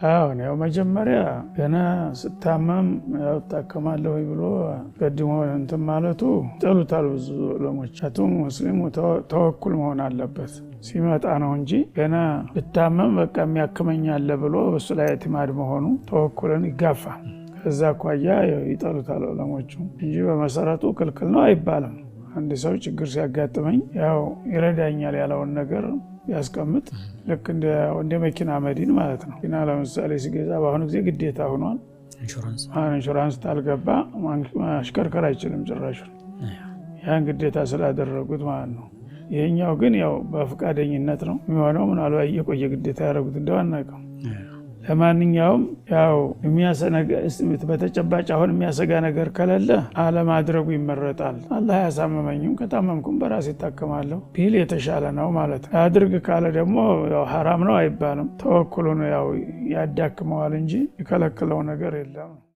ያው መጀመሪያ ገና ስታመም ያው ታከማለሁ ብሎ ቀድሞ እንትን ማለቱ ጥሉታል ብዙ ዑለሞች። ሙስሊሙ ተወኩል መሆን አለበት ሲመጣ ነው እንጂ ገና ብታመም በቃ የሚያክመኝ አለ ብሎ በሱ ላይ ኢዕቲማድ መሆኑ ተወኩልን ይጋፋል። ከዛ አኳያ ይጠሉታል ዑለሞቹ እንጂ በመሰረቱ ክልክል ነው አይባልም። አንድ ሰው ችግር ሲያጋጥመኝ ያው ይረዳኛል ያለውን ነገር ያስቀምጥ። ልክ እንደ መኪና መዲን ማለት ነው። መኪና ለምሳሌ ሲገዛ በአሁኑ ጊዜ ግዴታ ሆኗል። ኢንሹራንስ ታልገባ ማሽከርከር አይችልም ጭራሹ። ያን ግዴታ ስላደረጉት ማለት ነው። ይሄኛው ግን ያው በፍቃደኝነት ነው የሚሆነው። ምናልባት የቆየ ግዴታ ያደረጉት እንደው አናውቅም። ለማንኛውም ያው በተጨባጭ አሁን የሚያሰጋ ነገር ከሌለ አለማድረጉ ይመረጣል። አላህ ያሳመመኝም ከታመምኩም በራሴ እታከማለሁ ቢል የተሻለ ነው ማለት ነው። አድርግ ካለ ደግሞ ያው ሐራም ነው አይባልም። ተወኩሉ ነው ያው ያዳክመዋል እንጂ የከለከለው ነገር የለም።